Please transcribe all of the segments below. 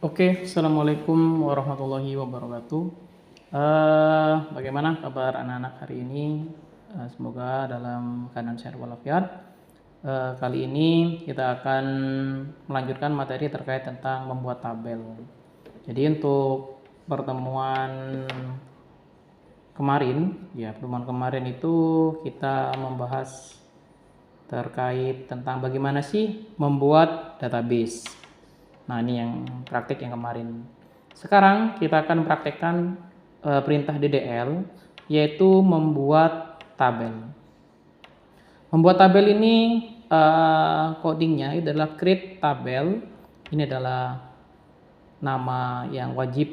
Oke, assalamualaikum warahmatullahi wabarakatuh. Bagaimana kabar anak-anak hari ini? Semoga dalam keadaan sehat walafiat. Kali ini kita akan melanjutkan materi terkait tentang membuat tabel. Jadi untuk pertemuan kemarin itu kita membahas terkait tentang bagaimana sih membuat database. Nah, ini yang praktik yang kemarin. Sekarang kita akan praktekkan perintah DDL, yaitu membuat tabel. Membuat tabel ini codingnya adalah create tabel. Ini adalah nama yang wajib,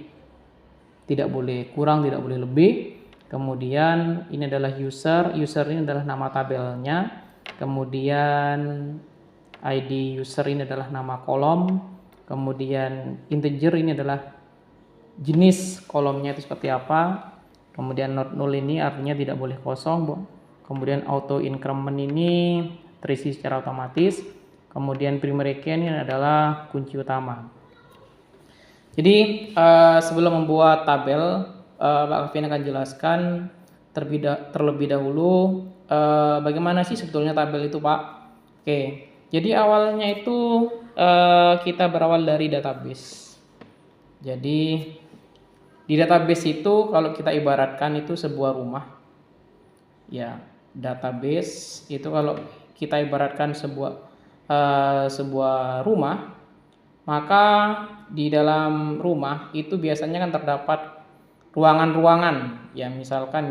tidak boleh kurang, tidak boleh lebih. Kemudian ini adalah user ini adalah nama tabelnya. Kemudian ID user ini adalah nama kolom. Kemudian integer ini adalah jenis kolomnya itu seperti apa. Kemudian not null ini artinya tidak boleh kosong. Kemudian auto increment ini terisi secara otomatis. Kemudian primary key ini adalah kunci utama. Jadi sebelum membuat tabel, Pak Alvin akan jelaskan terlebih dahulu bagaimana sih sebetulnya tabel itu, Pak. Oke, jadi awalnya itu kita berawal dari database. Jadi di database itu kalau kita ibaratkan itu sebuah rumah. Ya, database itu kalau kita ibaratkan sebuah rumah, maka di dalam rumah itu biasanya kan terdapat ruangan-ruangan. Ya, misalkan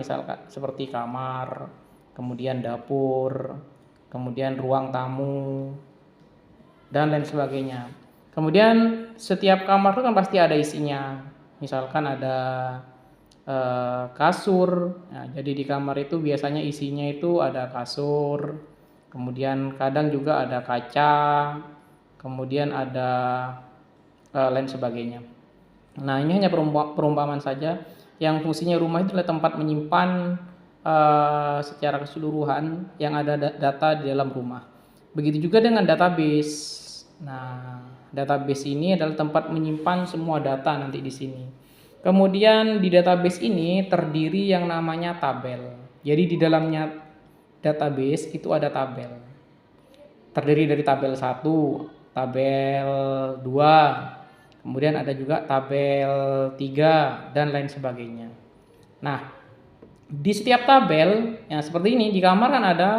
seperti kamar, kemudian dapur, kemudian ruang tamu, dan lain sebagainya. Kemudian setiap kamar itu kan pasti ada isinya. Misalkan ada kasur. Nah, jadi di kamar itu biasanya isinya itu ada kasur. Kemudian kadang juga ada kaca. Kemudian ada lain sebagainya. Nah, ini hanya perumpamaan saja. Yang fungsinya rumah itu adalah tempat menyimpan secara keseluruhan yang ada data di dalam rumah. Begitu juga dengan database. Nah, database ini adalah tempat menyimpan semua data nanti di sini. Kemudian di database ini terdiri yang namanya tabel. Jadi di dalamnya database itu ada tabel. Terdiri dari tabel 1, tabel 2, kemudian ada juga tabel 3 dan lain sebagainya. Nah, di setiap tabel ya seperti ini, di kamar kan ada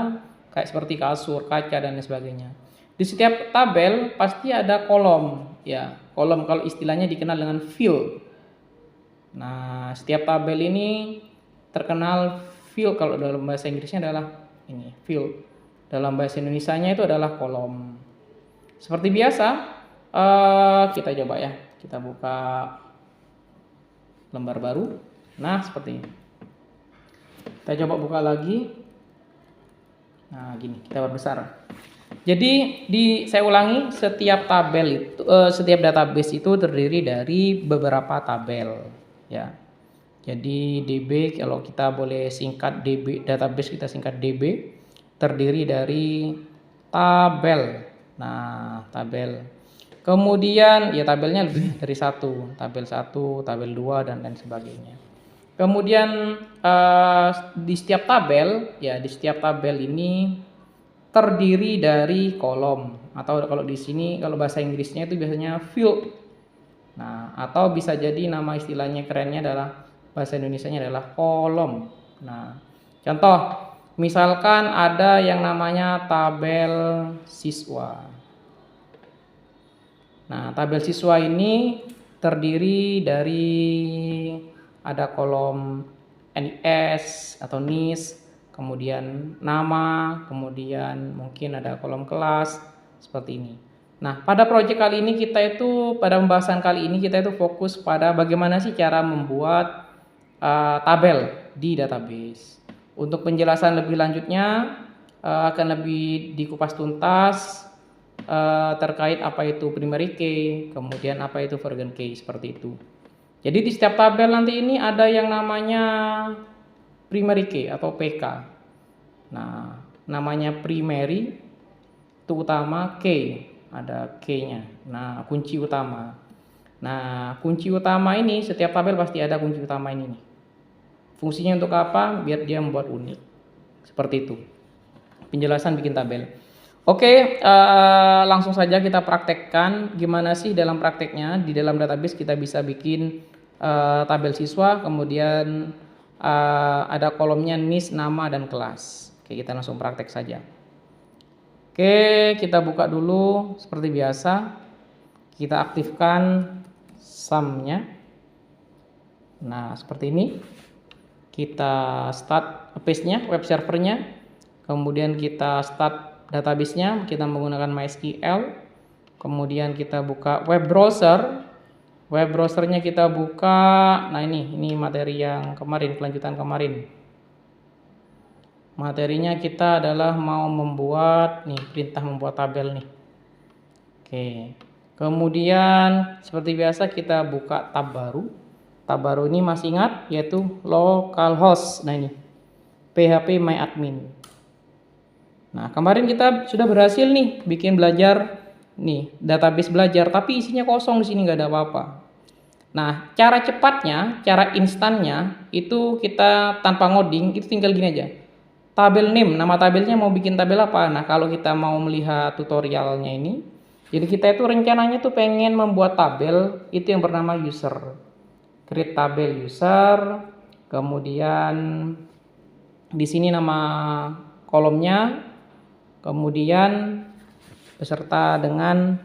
kayak seperti kasur, kaca dan lain sebagainya. Di setiap tabel pasti ada kolom, ya. Kolom kalau istilahnya dikenal dengan field. Nah, setiap tabel ini terkenal field, kalau dalam bahasa Inggrisnya adalah ini, field. Dalam bahasa Indonesianya itu adalah kolom. Seperti biasa, kita coba ya, kita buka lembar baru. Nah, seperti ini. Kita coba buka lagi. Nah, gini, kita perbesar. Jadi saya ulangi, setiap tabel itu setiap database itu terdiri dari beberapa tabel, ya. Jadi DB, kalau kita boleh singkat DB, database kita singkat DB, terdiri dari tabel. Nah, tabel. Kemudian ya tabelnya lebih dari satu, tabel 1, tabel 2 dan lain sebagainya. Kemudian di setiap tabel ini terdiri dari kolom, atau kalau di sini kalau bahasa Inggrisnya itu biasanya field. Nah, atau bisa jadi nama istilahnya kerennya adalah bahasa Indonesianya adalah kolom. Nah, contoh misalkan ada yang namanya tabel siswa. Nah, tabel siswa ini terdiri dari ada kolom NIS atau NIS, kemudian nama, kemudian mungkin ada kolom kelas seperti ini. Nah, pada pembahasan kali ini kita itu fokus pada bagaimana sih cara membuat tabel di database. Untuk penjelasan lebih lanjutnya akan lebih dikupas tuntas terkait apa itu primary key, kemudian apa itu foreign key, seperti itu. Jadi di setiap tabel nanti ini ada yang namanya primary key atau PK. Nah, namanya primary itu utama, key ada key-nya. Nah, kunci utama. Nah, kunci utama ini, setiap tabel pasti ada kunci utama ini nih. Fungsinya untuk apa? Biar dia membuat unik. Seperti itu. Penjelasan bikin tabel. Oke, langsung saja kita praktekkan gimana sih dalam prakteknya. Di dalam database kita bisa bikin tabel siswa, kemudian ada kolomnya NIS, nama, dan kelas. Oke, kita langsung praktek saja. Oke, kita buka dulu seperti biasa. Kita aktifkan sum-nya. Nah, seperti ini. Kita start page-nya, web servernya. Kemudian kita start database-nya, kita menggunakan MySQL. Kemudian kita buka web browser. Web browsernya kita buka. Nah, ini materi yang kemarin, kelanjutan kemarin. Materinya kita adalah mau membuat perintah membuat tabel nih. Oke. Kemudian seperti biasa kita buka tab baru. Tab baru ini masih ingat, yaitu localhost. Nah, ini phpMyAdmin. Nah, kemarin kita sudah berhasil nih bikin belajar database belajar, tapi isinya kosong, di sini nggak ada apa-apa. Nah, cara cepatnya, cara instannya itu kita tanpa ngoding itu tinggal gini aja. Tabel name, nama tabelnya mau bikin tabel apa? Nah, kalau kita mau melihat tutorialnya ini, jadi kita itu rencananya tuh pengen membuat tabel itu yang bernama user. Create tabel user, kemudian di sini nama kolomnya, kemudian beserta dengan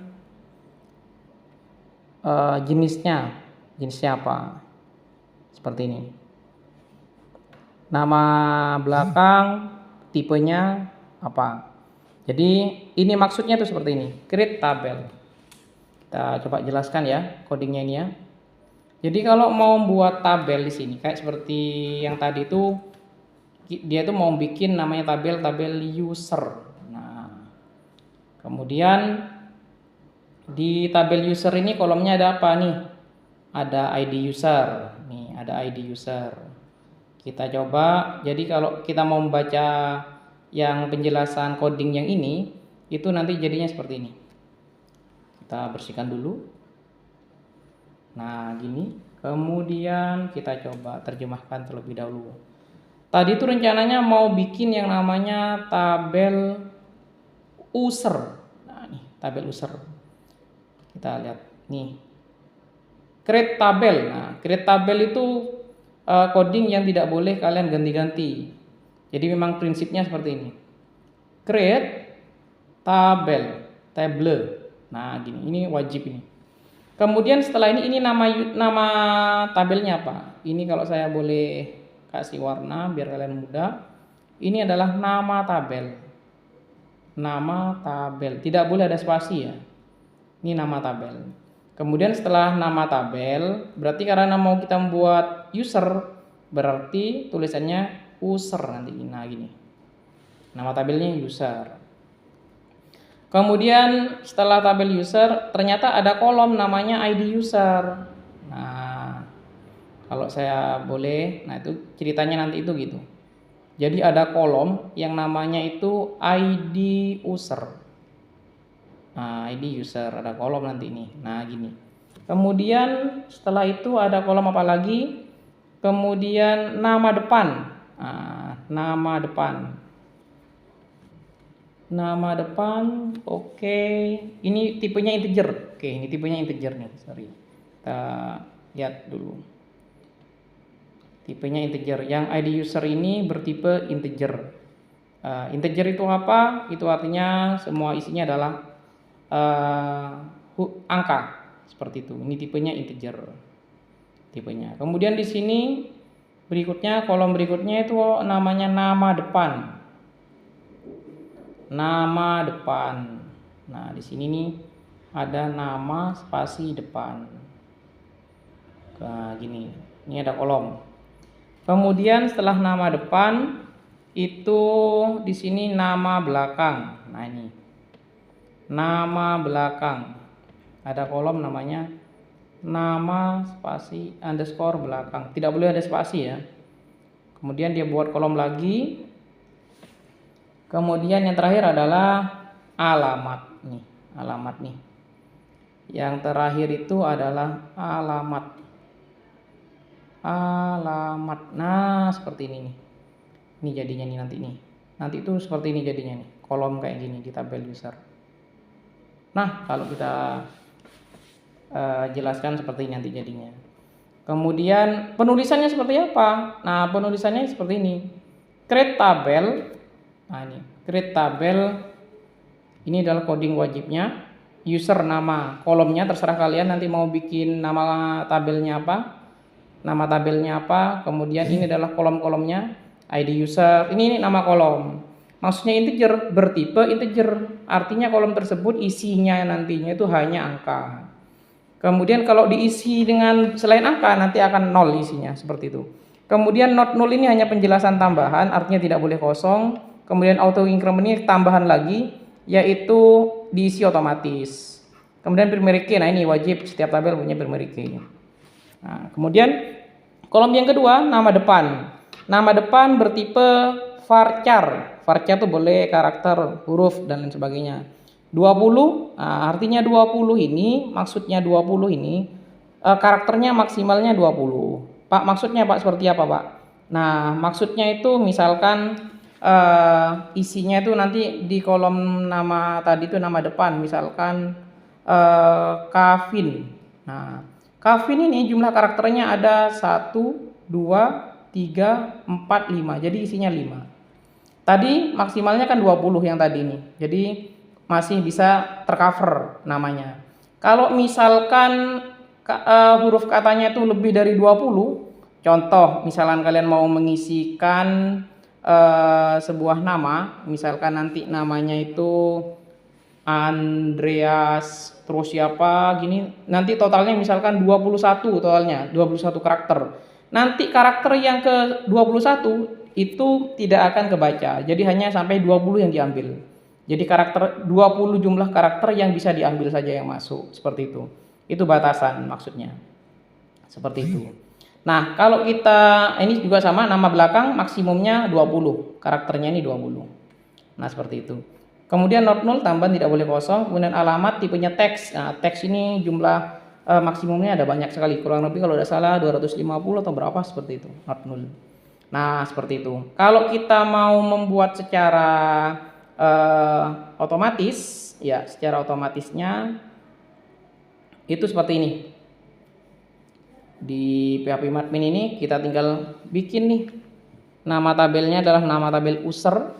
jenisnya apa, seperti ini. Nama belakang, tipenya apa. Jadi ini maksudnya tuh seperti ini, create tabel. Kita coba jelaskan ya codingnya ini ya. Jadi kalau mau buat tabel di sini kayak seperti yang tadi itu, dia tuh mau bikin namanya tabel user. Nah, kemudian di tabel user ini kolomnya ada apa nih? Ada ID user. Nih, ada ID user. Kita coba. Jadi kalau kita mau membaca yang penjelasan coding yang ini, itu nanti jadinya seperti ini. Kita bersihkan dulu. Nah, gini. Kemudian kita coba terjemahkan terlebih dahulu. Tadi itu rencananya mau bikin yang namanya tabel user. Nah, nih, tabel user. Kita lihat nih. Create tabel. Nah, create tabel itu coding yang tidak boleh kalian ganti-ganti. Jadi memang prinsipnya seperti ini. Create tabel. Nah, gini. Ini wajib ini. Kemudian setelah ini nama tabelnya apa? Ini kalau saya boleh kasih warna biar kalian mudah. Ini adalah nama tabel. Nama tabel. Tidak boleh ada spasi ya. Ini nama tabel. Kemudian setelah nama tabel, berarti karena mau kita membuat user, berarti tulisannya user nanti. Nah, gini. Nama tabelnya user. Kemudian setelah tabel user, ternyata ada kolom namanya ID user. Nah, kalau saya boleh, nah itu ceritanya nanti itu gitu. Jadi ada kolom yang namanya itu ID user. Nah, ID user, ada kolom nanti ini. Nah, gini. Kemudian setelah itu ada kolom apa lagi? Kemudian nama depan. Nah, nama depan. Nama depan, oke. Ini tipenya integer. Oke, ini tipenya integer nih, sorry. Kita lihat dulu. Tipenya integer. Yang ID user ini bertipe integer. Integer itu apa? Itu artinya semua isinya adalah angka. Seperti itu. Ini tipenya integer. Tipenya. Kemudian di sini berikutnya, kolom berikutnya itu namanya nama depan. Nama depan. Nah, di sini nih ada nama spasi depan. Nah, gini. Ini ada kolom. Kemudian setelah nama depan itu di sini nama belakang. Nah, ini. Nama belakang. Ada kolom namanya nama spasi underscore belakang. Tidak boleh ada spasi ya. Kemudian dia buat kolom lagi. Kemudian yang terakhir adalah alamat nih, alamat nih. Yang terakhir itu adalah alamat. Nah, seperti ini nih. Ini jadinya nih nanti nih. Nanti itu seperti ini jadinya nih. Kolom kayak gini di tabel user. Nah, kalau kita jelaskan seperti ini nanti jadinya. Kemudian penulisannya seperti apa? Nah, penulisannya seperti ini. Create tabel. Nah, ini create tabel. Ini adalah coding wajibnya. User nama kolomnya terserah kalian nanti mau bikin nama tabelnya apa. Nama tabelnya apa. Kemudian ini adalah kolom-kolomnya. ID user. Ini nama kolom. Maksudnya integer, bertipe integer. Artinya kolom tersebut isinya nantinya itu hanya angka. Kemudian kalau diisi dengan selain angka nanti akan 0 isinya seperti itu. Kemudian not null ini hanya penjelasan tambahan, artinya tidak boleh kosong. Kemudian auto increment ini tambahan lagi, yaitu diisi otomatis. Kemudian primary key, nah ini wajib setiap tabel punya primary key. Nah, kemudian kolom yang kedua nama depan. Nama depan bertipe varchar. Varchar itu boleh karakter, huruf dan lain sebagainya. 20, nah, artinya 20 ini, maksudnya 20 ini karakternya maksimalnya 20. Pak, maksudnya Pak seperti apa Pak? Nah, maksudnya itu misalkan isinya itu nanti di kolom nama tadi itu nama depan, misalkan Kavin. Nah, Kavin ini jumlah karakternya ada 1, 2, 3, 4, 5. Jadi isinya 5. Tadi maksimalnya kan 20 yang tadi ini. Jadi masih bisa tercover namanya. Kalau misalkan huruf katanya itu lebih dari 20, contoh misalkan kalian mau mengisikan sebuah nama, misalkan nanti namanya itu Andreas terus siapa gini, nanti totalnya misalkan 21 totalnya, 21 karakter. Nanti karakter yang ke 21 itu tidak akan kebaca. Jadi hanya sampai 20 yang diambil. Jadi karakter 20 jumlah karakter yang bisa diambil saja yang masuk, seperti itu. Itu batasan maksudnya. Seperti itu. Nah, kalau kita ini juga sama, nama belakang maksimumnya 20. Karakternya ini 20. Nah, seperti itu. Kemudian not null tambahan tidak boleh kosong. Kemudian alamat tipenya teks. Nah, teks ini jumlah maksimumnya ada banyak sekali. Kurang lebih kalau tidak salah 250 atau berapa seperti itu. Not null. Nah, seperti itu. Kalau kita mau membuat secara otomatis, ya secara otomatisnya itu seperti ini. Di PHP Admin ini kita tinggal bikin nih. Nama tabelnya adalah nama tabel user.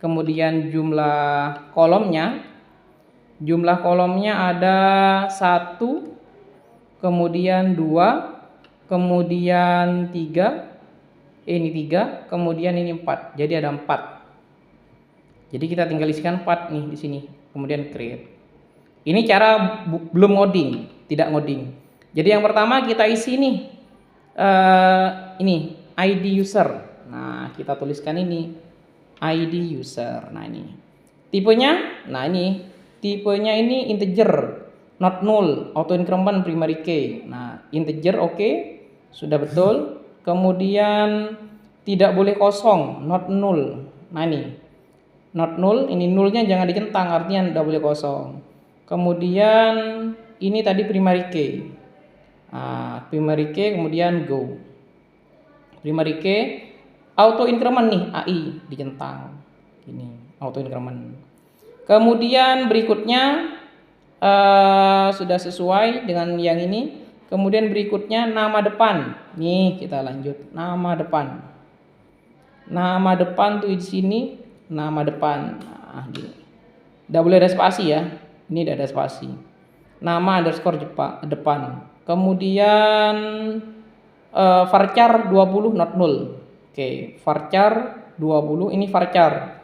Kemudian jumlah kolomnya. Jumlah kolomnya ada 1, kemudian 2, kemudian 3. Ini 3, kemudian ini 4. Jadi ada 4. Jadi kita tinggal isikan 4 nih di sini. Kemudian create. Ini cara belum ngoding, tidak ngoding. Jadi yang pertama kita isi nih. Ini ID user. Nah, kita tuliskan ini ID user. Nah, ini. Tipenya, nah ini. Tipenya ini integer, not null, auto increment primary key. Nah, integer oke. Sudah betul. Kemudian tidak boleh kosong, not null. Nah, ini. Not null, ini nullnya jangan dicentang, artinya tidak boleh kosong. Kemudian ini tadi primary key. Nah, primary key kemudian go. Primary key auto increment nih, AI dicentang. Ini auto increment. Kemudian berikutnya sudah sesuai dengan yang ini. Kemudian berikutnya nama depan. Nih kita lanjut nama depan. Nama depan tuh di sini. Nama depan, nah, tidak boleh ada spasi ya, ini tidak ada spasi. Nama underscore depan. Kemudian varchar 20 not null. Oke, varchar 20 ini varchar.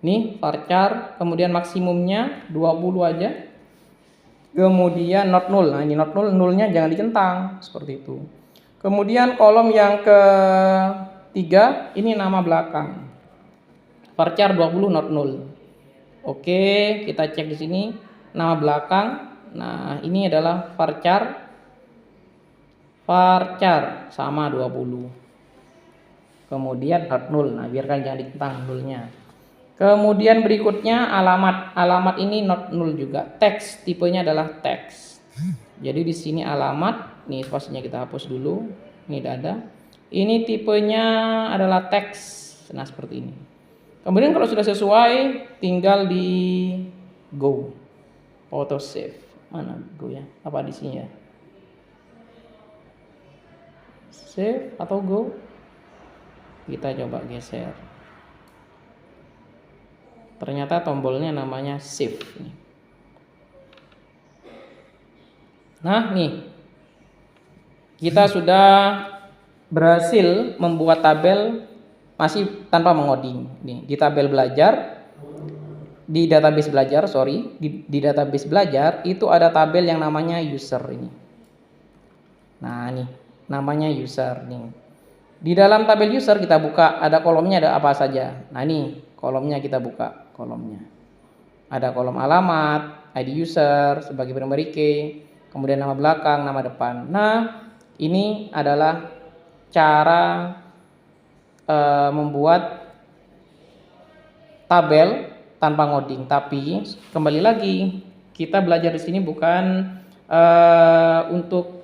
Ini varchar, kemudian maksimumnya 20 aja. Kemudian not null. Nah, ini not null, nullnya jangan dicentang seperti itu. Kemudian kolom yang ketiga ini nama belakang. Varchar 20 not null. Oke, kita cek di sini nama belakang. Nah, ini adalah varchar. Varchar sama 20. Kemudian not null. Nah, biarkan jangan ditentang nullnya. Kemudian berikutnya alamat. Alamat ini not null juga. Teks, tipenya adalah teks. Jadi di sini alamat, nih spasinya kita hapus dulu. Ini tidak ada. Ini tipenya adalah teks. Nah, seperti ini. Kemudian kalau sudah sesuai, tinggal di go. Auto save. Mana go ya? Apa di sini ya? Save atau go? Kita coba geser. Ternyata tombolnya namanya save. Nah, nih. Kita sudah berhasil membuat tabel masih tanpa mengoding. Nih, di tabel belajar, di database belajar, di database belajar itu ada tabel yang namanya user ini. Nah, nih, namanya user nih. Di dalam tabel user kita buka, ada kolomnya ada apa saja. Nah, ini kolomnya kita buka, kolomnya. Ada kolom alamat, ID user sebagai primary key, kemudian nama belakang, nama depan. Nah, ini adalah cara membuat tabel tanpa ngoding. Tapi kembali lagi, kita belajar di sini bukan untuk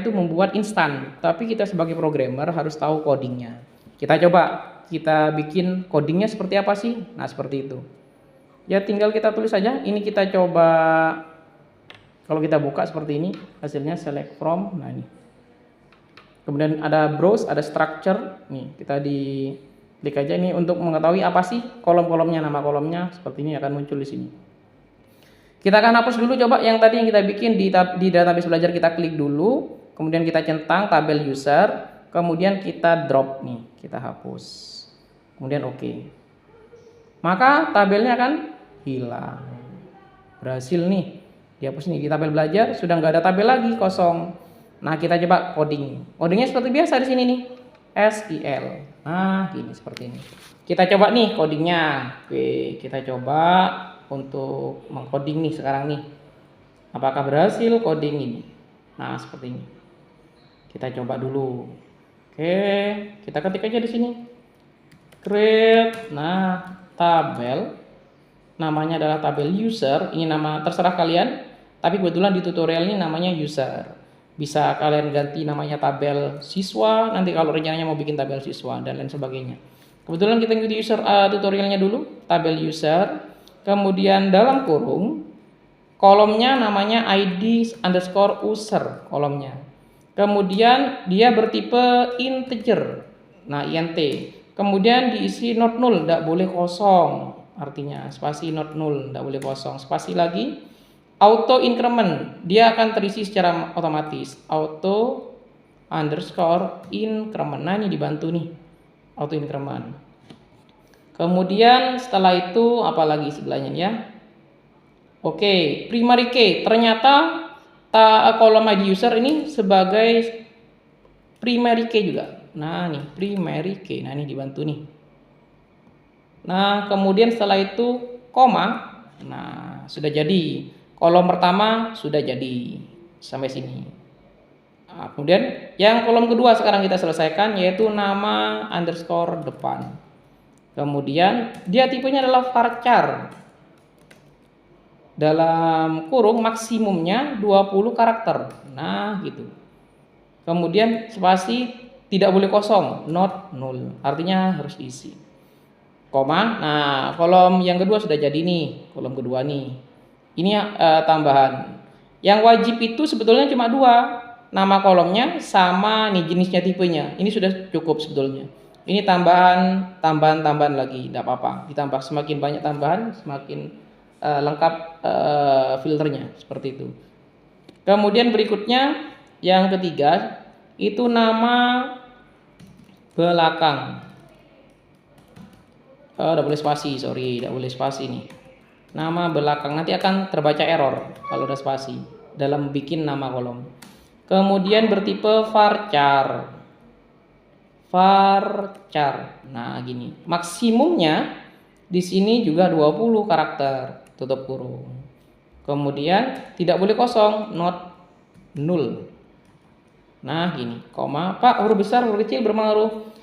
membuat instan, tapi kita sebagai programmer harus tahu codingnya. Kita bikin codingnya seperti apa sih? Nah, seperti itu. Ya, tinggal kita tulis saja. Ini kita coba, kalau kita buka seperti ini, hasilnya select from. Nah, ini. Kemudian ada browse, ada structure. Nih, kita klik aja ini untuk mengetahui apa sih kolom-kolomnya, nama kolomnya seperti ini akan muncul di sini. Kita akan hapus dulu coba yang tadi yang kita bikin di database belajar. Kita klik dulu, kemudian kita centang tabel user, kemudian kita drop nih, kita hapus. Kemudian oke. Maka tabelnya akan hilang. Berhasil nih. Dihapus nih di tabel belajar, sudah nggak ada tabel lagi, kosong. Nah, kita coba coding. Codingnya seperti biasa di sini nih. SQL. Nah, gini seperti ini. Kita coba nih codingnya. Oke, kita coba untuk mengcoding nih sekarang nih. Apakah berhasil coding ini? Nah, seperti ini. Kita coba dulu. Oke, kita ketik aja di sini. Create. Nah, tabel. Namanya adalah tabel user. Ini nama terserah kalian. Tapi kebetulan di tutorial ini namanya user. Bisa kalian ganti namanya tabel siswa. Nanti kalau rencananya mau bikin tabel siswa dan lain sebagainya. Kebetulan kita ikuti user tutorialnya dulu. Tabel user. Kemudian dalam kurung, kolomnya namanya ID underscore user kolomnya. Kemudian dia bertipe integer. Nah, int. Kemudian diisi not null, tidak boleh kosong. Artinya spasi not null, tidak boleh kosong. Spasi lagi. Auto increment, dia akan terisi secara otomatis. Auto underscore increment. Nah, ini dibantu nih. Auto increment. Kemudian setelah itu apalagi sebelahnya ya. Oke, primary key. Ternyata kolom ID user ini sebagai primary key juga. Nah, nih primary key. Nah, ini dibantu nih. Nah, kemudian setelah itu koma. Nah, sudah jadi. Kolom pertama sudah jadi sampai sini. Nah, kemudian yang kolom kedua sekarang kita selesaikan, yaitu nama underscore depan. Kemudian dia tipenya adalah varchar. Dalam kurung maksimumnya 20 karakter. Nah, gitu. Kemudian spasi tidak boleh kosong, not null. Artinya harus diisi. Koma. Nah, kolom yang kedua sudah jadi nih, kolom kedua nih. Ini tambahan. Yang wajib itu sebetulnya cuma 2. Nama kolomnya sama nih jenisnya, tipenya. Ini sudah cukup sebetulnya. Ini tambahan lagi, tidak apa-apa. Ditambah semakin banyak tambahan, semakin lengkap filternya seperti itu. Kemudian berikutnya yang ketiga itu nama belakang. Tidak boleh spasi, tidak boleh spasi nih. Nama belakang nanti akan terbaca error kalau ada spasi dalam bikin nama kolom. Kemudian bertipe varchar. Nah, gini. Maksimumnya di sini juga 20 karakter, tutup kurung. Kemudian tidak boleh kosong, not null. Nah, gini, koma. Pak, huruf besar, huruf kecil berpengaruh.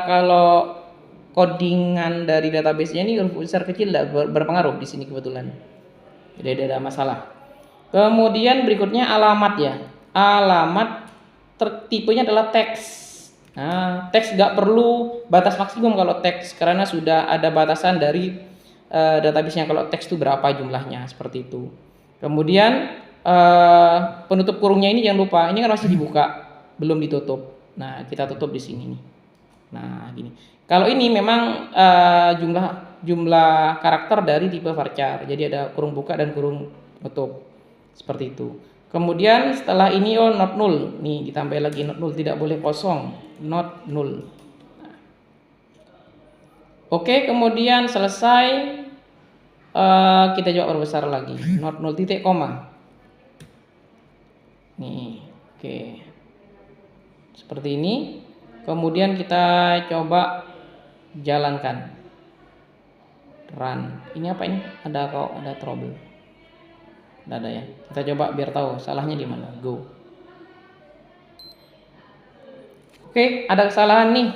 Kalau codingan dari database-nya ini huruf besar kecil tidak berpengaruh di sini kebetulan. Jadi tidak ada masalah. Kemudian berikutnya alamat ya. Alamat tipenya adalah teks. Nah, teks nggak perlu batas maksimum kalau teks karena sudah ada batasan dari database-nya kalau teks itu berapa jumlahnya seperti itu. Kemudian penutup kurungnya ini jangan lupa, ini kan masih dibuka, belum ditutup. Nah, kita tutup di sini nih. Nah, gini. Kalau ini memang jumlah karakter dari tipe varchar. Jadi ada kurung buka dan kurung tutup. Seperti itu. Kemudian setelah ini not null. Nih ditambah lagi not null, tidak boleh kosong. Not null. Nah. Oke, kemudian selesai kita coba perbesar lagi. Not null titik koma. Nih, oke. Seperti ini. Kemudian kita coba jalankan. Run. Ini apa ini? Ada trouble. Tidak ada ya. Kita coba biar tahu salahnya di mana. Go. Oke, ada kesalahan nih.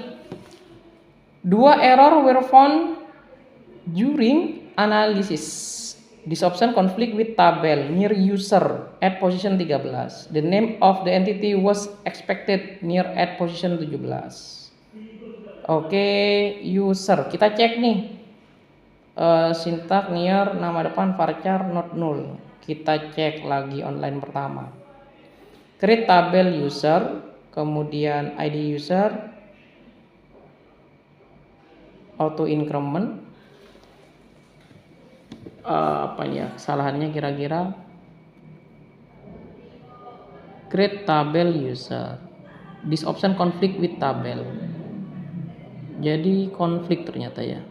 2 error were found during analysis. This option conflict with tabel near user at position 13. The name of the entity was expected near at position 17. Oke, user. Kita cek nih. Sintak near nama depan varchar not null. Kita cek lagi online pertama. Create tabel user, kemudian ID user, auto increment. Apa ya kesalahannya kira-kira? Create tabel user. This option conflict with tabel. Jadi konflik ternyata ya.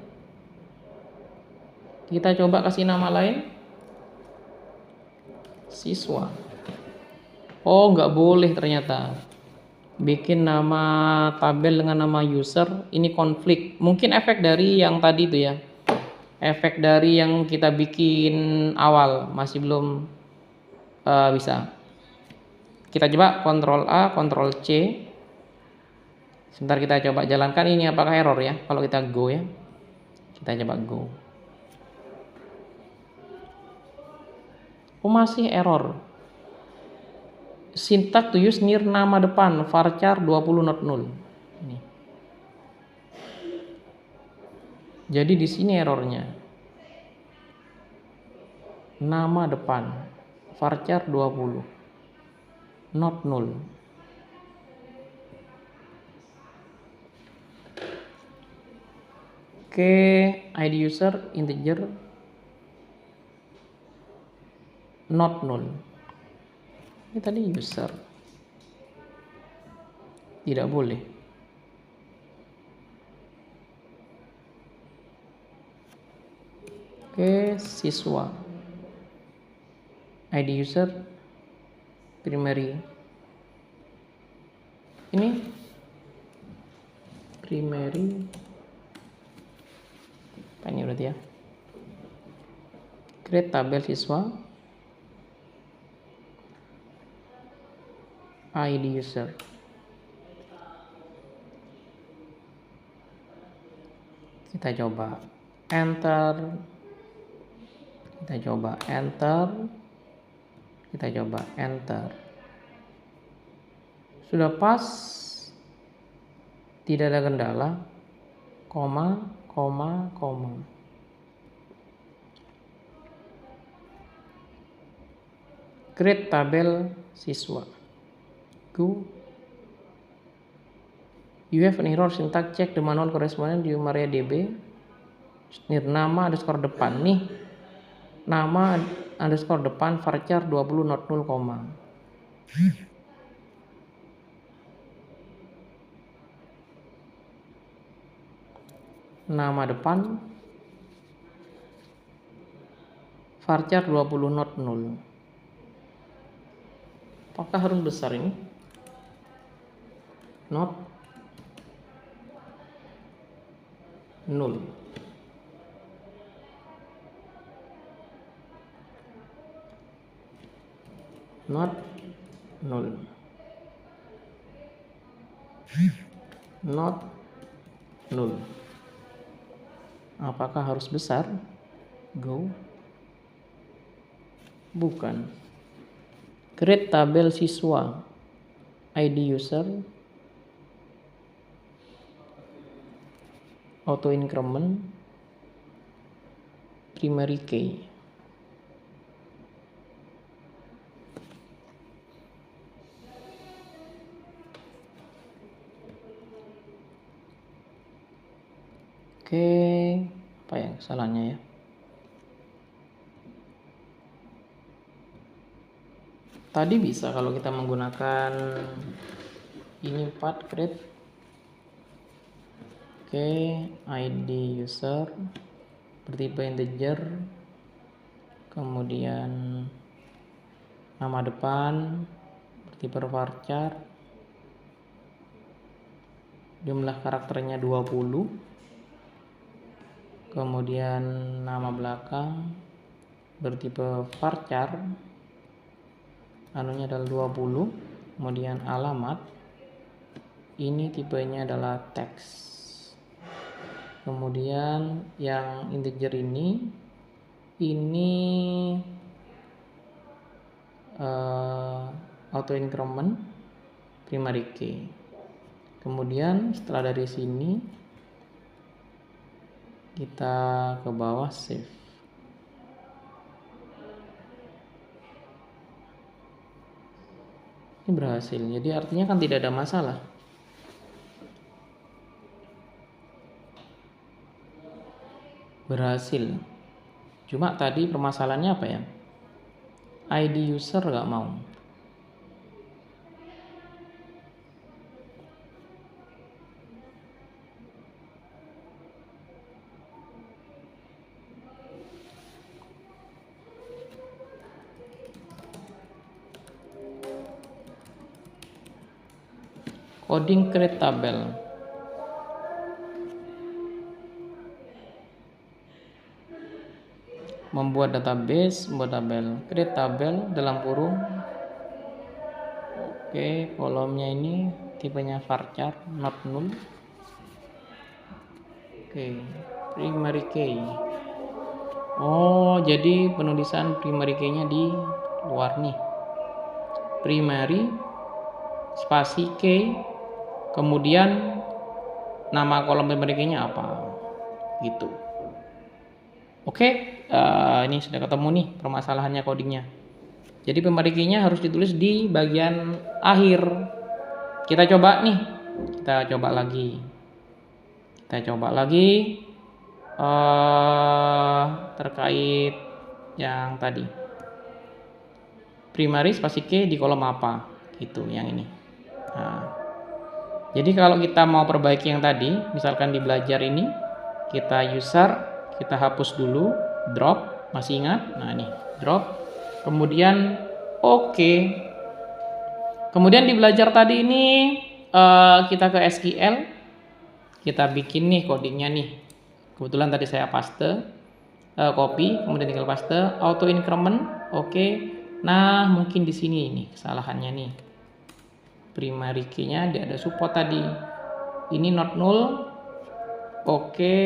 Kita coba kasih nama lain. Siswa. Oh, nggak boleh ternyata. Bikin nama tabel dengan nama user ini konflik. Mungkin efek dari yang tadi itu ya. Efek dari yang kita bikin awal masih belum bisa. Kita coba Ctrl A, Ctrl C. Sebentar kita coba jalankan ini apakah error ya. Kalau kita go ya. Kita coba go. Oh, masih error. Syntax to use near nama depan varchar 20 not null. Ini. Jadi di sini errornya. Nama depan varchar 20 not null. Oke, ID user integer not null. Ini tadi user. Tidak boleh. Oke, siswa. ID user primary. Ini primary. Apa ini berarti ya? Create tabel siswa. ID user. Kita coba enter. Kita coba enter. Kita coba enter. Sudah pas. Tidak ada kendala. Koma, koma, koma. Create tabel siswa. Go. You have an error syntax, check the manual correspondent di MariaDB. Nama underscore depan nih. Nama underscore depan varchar 20 not null koma. Nama depan varchar 20 not null. Apakah harus besar ini? Not null. Not null. Not null. Apakah harus besar? Go. Bukan. Create tabel siswa. ID user. Auto increment. Primary key. Oke, apa yang kesalahannya ya? Tadi bisa kalau kita menggunakan ini part create. Oke, ID user bertipe integer, kemudian nama depan bertipe varchar, jumlah karakternya 20, kemudian nama belakang bertipe varchar, anunya adalah 20, kemudian alamat ini tipenya adalah teks. Kemudian yang integer ini auto increment primary key. Kemudian setelah dari sini kita ke bawah save. Ini berhasil, jadi artinya kan tidak ada masalah. Berhasil. Cuma tadi permasalahannya apa ya? ID user nggak mau. Coding create tabel. Membuat database, membuat tabel. Create tabel dalam kurung. Oke, kolomnya ini tipenya varchar, not null. Oke, primary key. Oh, jadi penulisan primary key-nya di luar nih. Primary spasi key, kemudian nama kolom primary key-nya apa? Gitu. Oke, ini sudah ketemu nih permasalahannya codingnya. Jadi primary key-nya harus ditulis di bagian akhir. Kita coba nih, kita coba lagi terkait yang tadi. Primary spasi key di kolom apa? Gitu, yang ini. Nah, jadi kalau kita mau perbaiki yang tadi, misalkan di belajar ini, kita user, kita hapus dulu, drop, masih ingat? Nah ini, drop. Kemudian oke. Kemudian di belajar tadi ini kita ke SQL, kita bikin nih codingnya nih. Kebetulan tadi saya paste, copy, kemudian tinggal paste, auto increment, oke. Nah mungkin di sini nih kesalahannya nih. Primary key-nya dia ada support tadi. Ini not null, oke.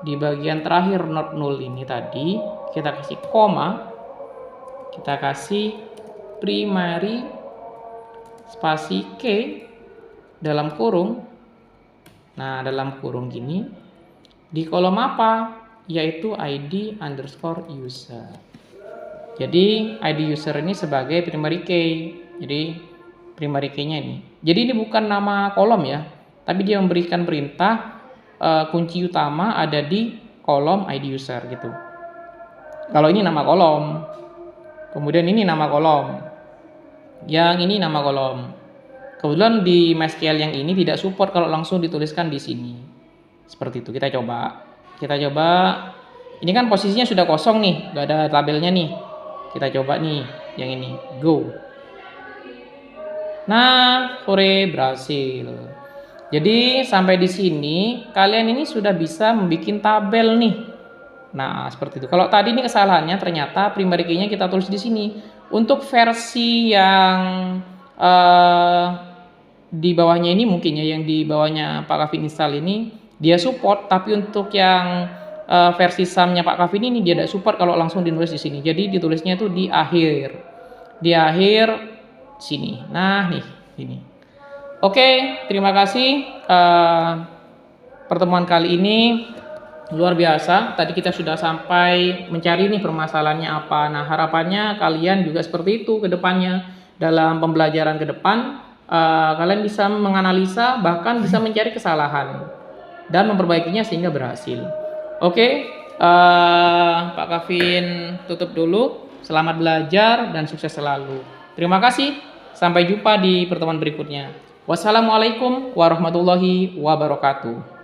Di bagian terakhir not null ini tadi kita kasih koma. Kita kasih primary spasi key dalam kurung. Nah, dalam kurung gini di kolom apa? Yaitu ID underscore user. Jadi ID user ini sebagai primary key. Jadi primary key-nya ini. Jadi ini bukan nama kolom ya, tapi dia memberikan perintah kunci utama ada di kolom ID user gitu. Kalau ini nama kolom. Kemudian ini nama kolom. Yang ini nama kolom. Kebetulan di MySQL yang ini tidak support kalau langsung dituliskan di sini. Seperti itu. Kita coba. Ini kan posisinya sudah kosong nih, nggak ada tabelnya nih. Kita coba nih yang ini. Go. Nah, sore berhasil. Jadi sampai di sini kalian ini sudah bisa membuat tabel nih. Nah, seperti itu. Kalau tadi ini kesalahannya ternyata primary key-nya kita tulis di sini. Untuk versi yang di bawahnya ini mungkin ya, yang di bawahnya Pak Kavin install ini dia support, tapi untuk yang versi SAM-nya Pak Kavin ini dia tidak support kalau langsung dinulis di sini. Jadi ditulisnya itu di akhir. Di akhir sini. Nah, nih, ini. Oke, terima kasih. Pertemuan kali ini luar biasa. Tadi kita sudah sampai mencari nih permasalahannya apa. Nah, harapannya kalian juga seperti itu ke depannya. Dalam pembelajaran ke depan, kalian bisa menganalisa, bahkan bisa mencari kesalahan dan memperbaikinya sehingga berhasil. Oke, Pak Kavin tutup dulu. Selamat belajar dan sukses selalu. Terima kasih. Sampai jumpa di pertemuan berikutnya. Wassalamualaikum warahmatullahi wabarakatuh.